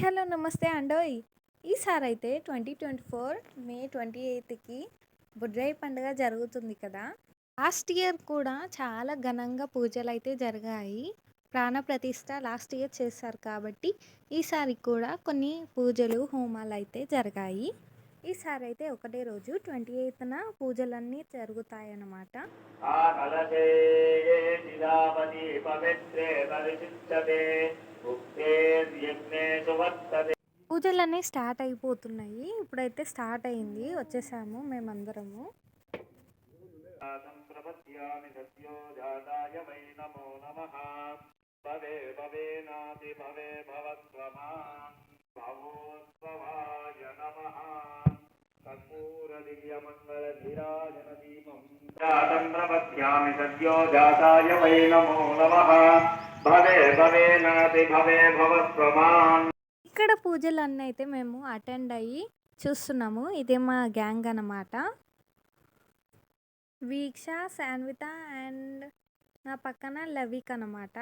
Hello నమస్తే అండోయ్. ఈసారైతే 2024 మే 28కి బుడ్రాయి పండుగ జరుగుతుంది కదా. లాస్ట్ ఇయర్ కూడా చాలా ఘనంగా పూజలైతే జరిగాయి. ప్రాణప్రతిష్ఠ లాస్ట్ ఇయర్ చేశారు కాబట్టి ఈసారి కూడా కొన్ని పూజలు హోమాలైతే జరిగాయి. ఈసారైతే ఒకటే రోజు 28న పూజలన్నీ జరుగుతాయన్నమాట. పూజలన్నీ స్టార్ట్ అయిపోతున్నాయి. ఇప్పుడైతే స్టార్ట్ అయింది, వచ్చేసాము మేమందరము. ఇక్కడ పూజలన్నీ అయితే మేము అటెండ్ అయ్యి చూస్తున్నాము. ఇదే మా గ్యాంగ్ అన్నమాట. వీక్ష, శాన్విత అండ్ నా పక్కన లవిక్ అన్నమాట.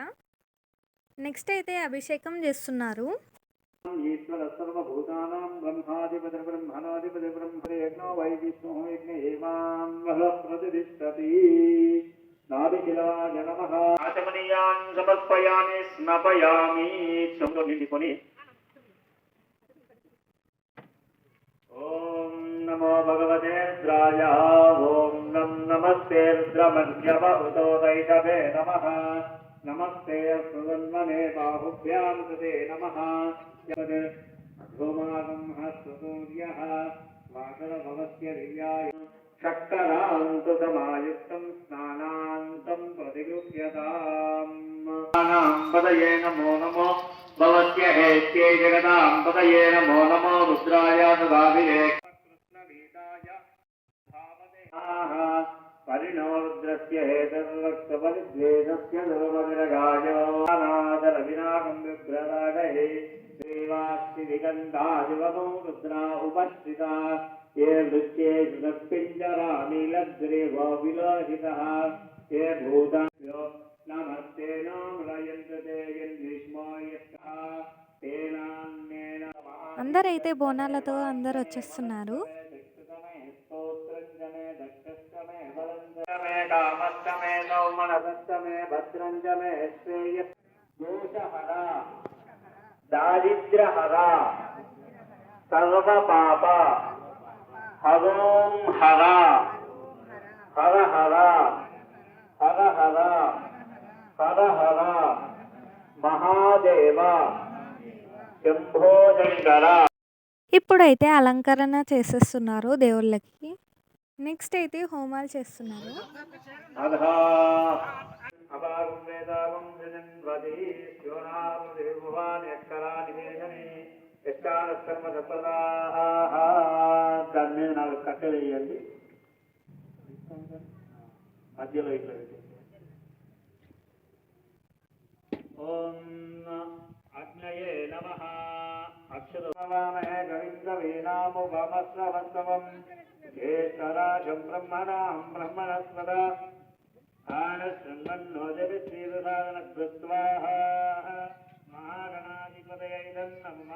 నెక్స్ట్ అయితే అభిషేకం చేస్తున్నారు. ఈశ్వర సర్వభూతానాం బ్రహ్మాధిపతి బ్రహ్మణాధిపతి బ్రహ్మేజ్ఞో వైవిష్ణు యజ్ఞేమాం ప్రతిష్టతి నాభిశిలాయ నమః. ఆచమనీయాన్ సమర్పయామి స్నపయామి. చెంలో నిండుకొని ఓం నమో భగవతే రుద్రాయ. ఓం నమస్తే రుద్రమన్యవ ఉతో వైషవే నమః. నమస్తే సుగన్మనే బాహుభ్యాం కృతే నమః. అధోమాగం సూర్యః వాకరభవస్య దివ్యాయ శక్కరాంతు సమాయుక్తం స్నానాంతం ప్రతిగృహ్యతాం. పదయే నమో నమో భవత్య హేత్యై జగతాం పదయే నమో నమో రుద్రాయ సుధాభిరే కృష్ణవీతాయ భావదే పరిణో రుద్రస్య హేతర్వక్తబలిద్వేషస్య దుర్మదిరగాయోనాదరవినాకం విభ్రదాగహే శ్రీవాస్తి విగంధాదివమో రుద్రా ఉపస్థితా ఏ నృత్యేషు సత్పింజరా నీలగ్రీవో విలోహితః ఏ భూతాభ్యో నమస్తే నామలయంతే యన్విష్మో యత్తః తేనాన్నేన. అందరైతే బోనాలతో అందరు వచ్చేస్తున్నారు. కామస్తమే సౌమనసస్తమే భద్రంజమే శ్రేయ దోషహర దారిద్ర్యహర సర్వపాప హరోం హర హర హర హర హర హర హర మహాదేవ శంభో శంకర. ఇప్పుడైతే అలంకరణ చేసేస్తున్నారు దేవుళ్ళకి. నెక్స్ట్ అయితే హోమాలు చేస్తున్నారు. దాని మీద 4 కట్టెలు వేయండి. మధ్యలో ఇట్లా ఓం అగ్నయే నమః. అక్షరవామహే గవింద్రవీనాము వామస్రవస్తవం జ్యేష్ఠరాజం బ్రహ్మణాం బ్రహ్మణస్పద మహాగణాధిపతయై నమః.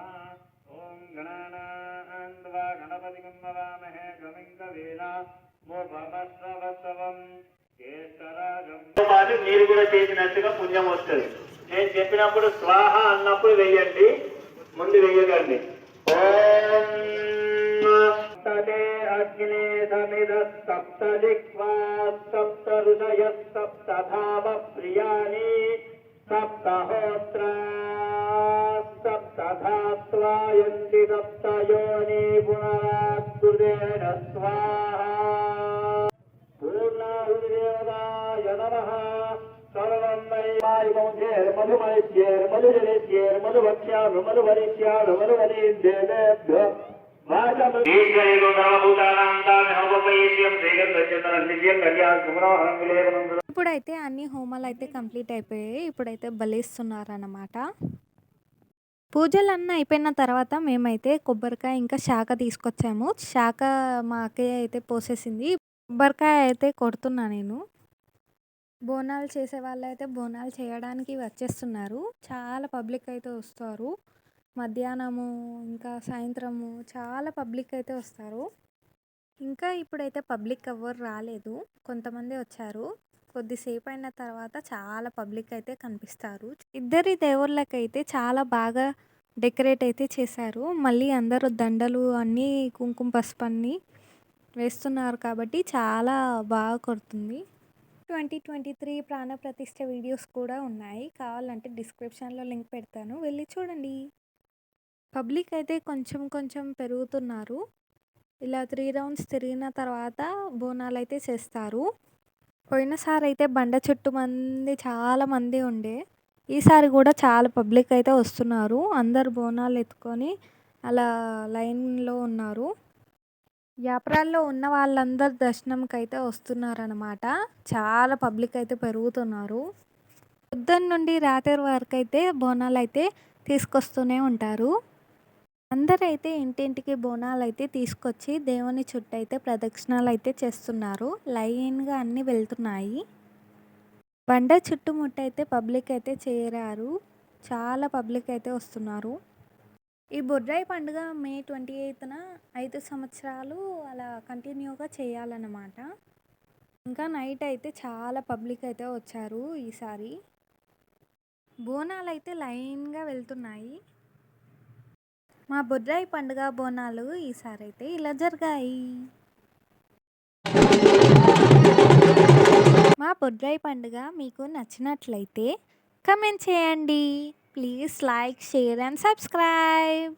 ఓం గణానాన్వా గణపతిం వవామహే గవిం కవీనాము వామస్రవస్తవం జ్యేష్ఠరాజం. మీరు కూడా చేసినట్టుగా పుణ్యం వస్తుంది. నేను చెప్పినప్పుడు స్వాహ అన్నప్పుడు వెయ్యండి, ముందు వెయ్యకండి. ఓం అగ్నే సమిద సప్త దిక్వా సప్త ఋషయ సప్త ధామ ప్రియాణి సప్త హోత్ర సప్త ధాత్వాయంతి సప్త యోని పునరాకృతేన స్వాహా. పూర్ణాహుతిదేవతాయ నమః. సర్వం మధుమరిష్యేర్మధువక్ష్యామధువరిష్యామధువరీదేవేభ్యో. ఇప్పుడైతే అన్ని హోమాలు అయితే కంప్లీట్ అయిపోయాయి. ఇప్పుడైతే బలిస్తున్నారు అన్నమాట. పూజలన్నీ అయిపోయిన తర్వాత మేమైతే కొబ్బరికాయ ఇంకా శాఖ తీసుకొచ్చాము. శాఖ మా అక్కయ్య అయితే పోసేసింది. కొబ్బరికాయ అయితే కొడుతున్నా నేను. బోనాలు చేసే వాళ్ళైతే బోనాలు చేయడానికి వచ్చేస్తున్నారు. చాలా పబ్లిక్ అయితే వస్తారు. మధ్యాహ్నము, ఇంకా సాయంత్రము చాలా పబ్లిక్ అయితే వస్తారు. ఇంకా ఇప్పుడైతే పబ్లిక్ ఎవ్వరు రాలేదు. కొంతమందే వచ్చారు. కొద్దిసేపు అయిన తర్వాత చాలా పబ్లిక్ అయితే కనిపిస్తారు. ఇద్దరి దేవుళ్ళకైతే చాలా బాగా డెకరేట్ అయితే చేశారు. మళ్ళీ అందరూ దండలు అన్నీ కుంకుమ పసుపు అన్నీ వేస్తున్నారు కాబట్టి చాలా బాగా కొడుతుంది. 2023 ప్రాణప్రతిష్ఠ వీడియోస్ కూడా ఉన్నాయి. కావాలంటే డిస్క్రిప్షన్‌లో లింక్ పెడతాను. వెళ్ళి చూడండి. పబ్లిక్ అయితే కొంచెం కొంచెం పెరుగుతున్నారు. ఇలా 3 రౌండ్స్ తిరిగిన తర్వాత బోనాలైతే చేస్తారు. పోయినసారి అయితే బండ చుట్టూ చాలా మంది ఉండే. ఈసారి కూడా చాలా పబ్లిక్ అయితే వస్తున్నారు. అందరూ బోనాలు ఎత్తుకొని అలా లైన్‌లో ఉన్నారు. యాప్రాల్లో ఉన్న వాళ్ళందరూ దర్శనంకైతే వస్తున్నారనమాట. చాలా పబ్లిక్ అయితే పెరుగుతున్నారు. పొద్దున్న నుండి రాత్రి వరకైతే బోనాలైతే తీసుకొస్తూనే ఉంటారు. అందరైతే ఇంటింటికి బోనాలైతే తీసుకొచ్చి దేవుని చుట్టైతే ప్రదక్షిణాలైతే చేస్తున్నారు. లైన్‌గా అన్నీ వెళ్తున్నాయి. బండ చుట్టుముట్టయితే పబ్లిక్ అయితే చేరారు. చాలా పబ్లిక్ అయితే వస్తున్నారు. ఈ బొడ్రాయి పండుగ మే 28న 5 సంవత్సరాలు అలా కంటిన్యూగా చేయాలన్నమాట. ఇంకా నైట్ అయితే చాలా పబ్లిక్ అయితే వచ్చారు ఈసారి. బోనాలైతే లైన్‌గా వెళ్తున్నాయి. మా బొడ్రాయి పండుగ బోనాలు ఈసారి అయితే ఇలా జరిగాయి. మా బొడ్రాయి పండుగ మీకు నచ్చినట్లయితే కమెంట్ చేయండి. Please like, share and subscribe.